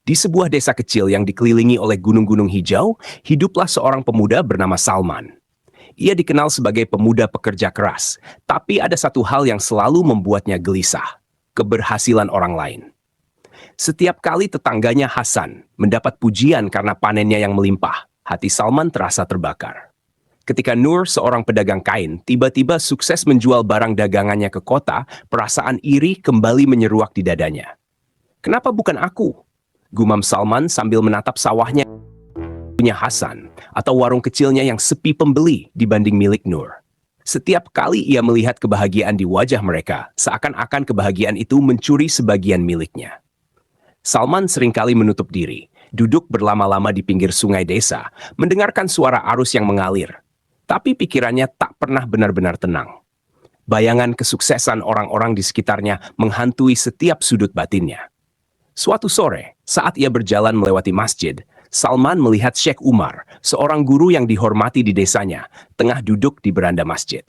Di sebuah desa kecil yang dikelilingi oleh gunung-gunung hijau, hiduplah seorang pemuda bernama Salman. Ia dikenal sebagai pemuda pekerja keras, tapi ada satu hal yang selalu membuatnya gelisah: keberhasilan orang lain. Setiap kali tetangganya Hasan mendapat pujian karena panennya yang melimpah, hati Salman terasa terbakar. Ketika Nur, seorang pedagang kain, tiba-tiba sukses menjual barang dagangannya ke kota, perasaan iri kembali menyeruak di dadanya. "Kenapa bukan aku?" gumam Salman sambil menatap sawahnya punya Hasan, atau warung kecilnya yang sepi pembeli dibanding milik Nur. Setiap kali ia melihat kebahagiaan di wajah mereka, seakan-akan kebahagiaan itu mencuri sebagian miliknya. Salman seringkali menutup diri, duduk berlama-lama di pinggir sungai desa, mendengarkan suara arus yang mengalir. Tapi pikirannya tak pernah benar-benar tenang. Bayangan kesuksesan orang-orang di sekitarnya menghantui setiap sudut batinnya. Suatu sore, saat ia berjalan melewati masjid, Salman melihat Syekh Umar, seorang guru yang dihormati di desanya, tengah duduk di beranda masjid.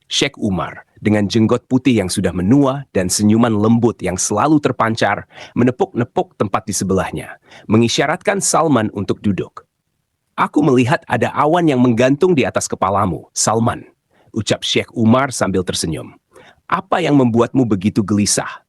Syekh Umar, dengan jenggot putih yang sudah menua dan senyuman lembut yang selalu terpancar, menepuk-nepuk tempat di sebelahnya, mengisyaratkan Salman untuk duduk. "Aku melihat ada awan yang menggantung di atas kepalamu, Salman," ucap Syekh Umar sambil tersenyum. "Apa yang membuatmu begitu gelisah?"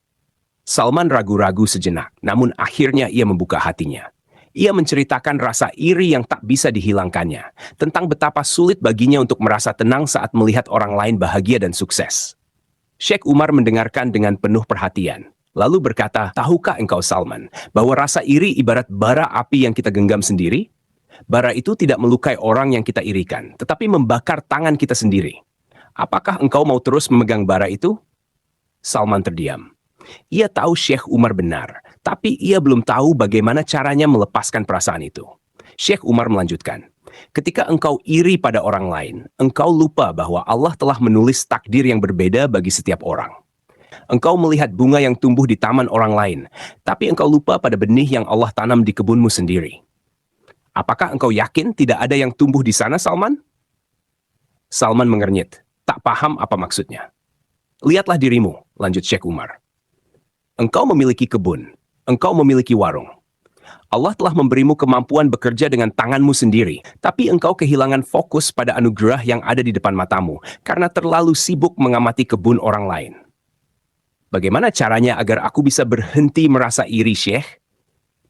Salman ragu-ragu sejenak, namun akhirnya ia membuka hatinya. Ia menceritakan rasa iri yang tak bisa dihilangkannya, tentang betapa sulit baginya untuk merasa tenang saat melihat orang lain bahagia dan sukses. Syekh Umar mendengarkan dengan penuh perhatian, lalu berkata, "Tahukah engkau Salman, bahwa rasa iri ibarat bara api yang kita genggam sendiri? Bara itu tidak melukai orang yang kita irikan, tetapi membakar tangan kita sendiri. Apakah engkau mau terus memegang bara itu?" Salman terdiam. Ia tahu Syekh Umar benar, tapi ia belum tahu bagaimana caranya melepaskan perasaan itu. Syekh Umar melanjutkan, "Ketika engkau iri pada orang lain, engkau lupa bahwa Allah telah menulis takdir yang berbeda bagi setiap orang. Engkau melihat bunga yang tumbuh di taman orang lain, tapi engkau lupa pada benih yang Allah tanam di kebunmu sendiri. Apakah engkau yakin tidak ada yang tumbuh di sana, Salman?" Salman mengernyit, tak paham apa maksudnya. "Lihatlah dirimu," lanjut Syekh Umar. "Engkau memiliki kebun, engkau memiliki warung. Allah telah memberimu kemampuan bekerja dengan tanganmu sendiri, tapi engkau kehilangan fokus pada anugerah yang ada di depan matamu karena terlalu sibuk mengamati kebun orang lain." "Bagaimana caranya agar aku bisa berhenti merasa iri, Syekh?"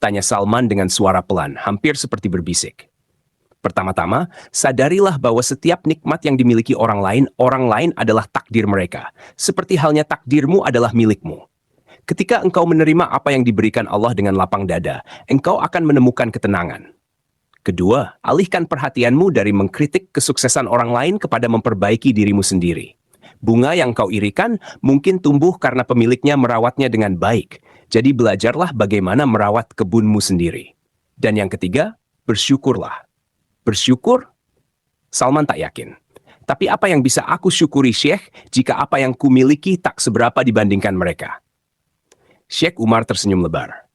tanya Salman dengan suara pelan, hampir seperti berbisik. "Pertama-tama, sadarilah bahwa setiap nikmat yang dimiliki orang lain adalah takdir mereka, seperti halnya takdirmu adalah milikmu. Ketika engkau menerima apa yang diberikan Allah dengan lapang dada, engkau akan menemukan ketenangan. Kedua, alihkan perhatianmu dari mengkritik kesuksesan orang lain kepada memperbaiki dirimu sendiri. Bunga yang kau irikan mungkin tumbuh karena pemiliknya merawatnya dengan baik, jadi belajarlah bagaimana merawat kebunmu sendiri. Dan yang ketiga, bersyukurlah." "Bersyukur?" Salman tak yakin. "Tapi apa yang bisa aku syukuri, Syekh, jika apa yang kumiliki tak seberapa dibandingkan mereka?" Syekh Umar tersenyum lebar.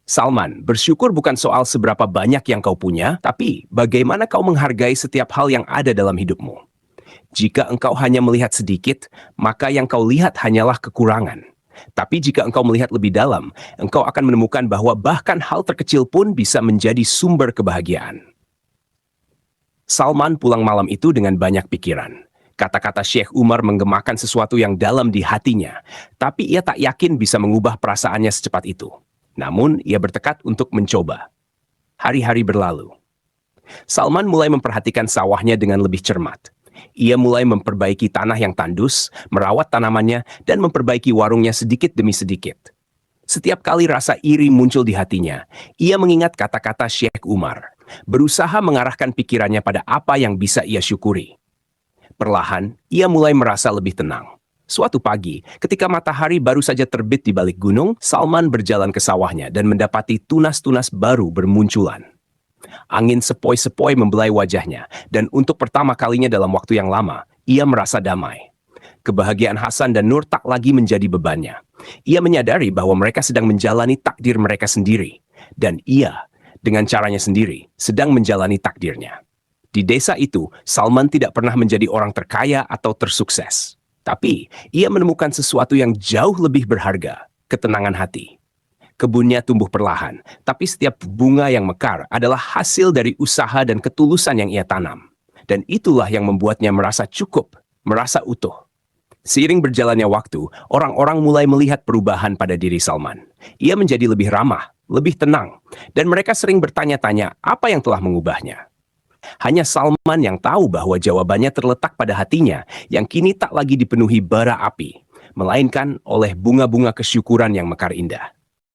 "Salman, bersyukur bukan soal seberapa banyak yang kau punya, tapi bagaimana kau menghargai setiap hal yang ada dalam hidupmu. Jika engkau hanya melihat sedikit, maka yang kau lihat hanyalah kekurangan. Tapi jika engkau melihat lebih dalam, engkau akan menemukan bahwa bahkan hal terkecil pun bisa menjadi sumber kebahagiaan." Salman pulang malam itu dengan banyak pikiran. Kata-kata Syekh Umar menggemakan sesuatu yang dalam di hatinya, tapi ia tak yakin bisa mengubah perasaannya secepat itu. Namun, ia bertekad untuk mencoba. Hari-hari berlalu. Salman mulai memperhatikan sawahnya dengan lebih cermat. Ia mulai memperbaiki tanah yang tandus, merawat tanamannya, dan memperbaiki warungnya sedikit demi sedikit. Setiap kali rasa iri muncul di hatinya, ia mengingat kata-kata Syekh Umar, berusaha mengarahkan pikirannya pada apa yang bisa ia syukuri. Perlahan, ia mulai merasa lebih tenang. Suatu pagi, ketika matahari baru saja terbit di balik gunung, Salman berjalan ke sawahnya dan mendapati tunas-tunas baru bermunculan. Angin sepoi-sepoi membelai wajahnya, dan untuk pertama kalinya dalam waktu yang lama, ia merasa damai. Kebahagiaan Hasan dan Nur tak lagi menjadi bebannya. Ia menyadari bahwa mereka sedang menjalani takdir mereka sendiri, dan ia, dengan caranya sendiri, sedang menjalani takdirnya. Di desa itu, Salman tidak pernah menjadi orang terkaya atau tersukses. Tapi, ia menemukan sesuatu yang jauh lebih berharga, ketenangan hati. Kebunnya tumbuh perlahan, tapi setiap bunga yang mekar adalah hasil dari usaha dan ketulusan yang ia tanam. Dan itulah yang membuatnya merasa cukup, merasa utuh. Seiring berjalannya waktu, orang-orang mulai melihat perubahan pada diri Salman. Ia menjadi lebih ramah, lebih tenang, dan mereka sering bertanya-tanya apa yang telah mengubahnya. Hanya Salman yang tahu bahwa jawabannya terletak pada hatinya yang kini tak lagi dipenuhi bara api, melainkan oleh bunga-bunga kesyukuran yang mekar indah.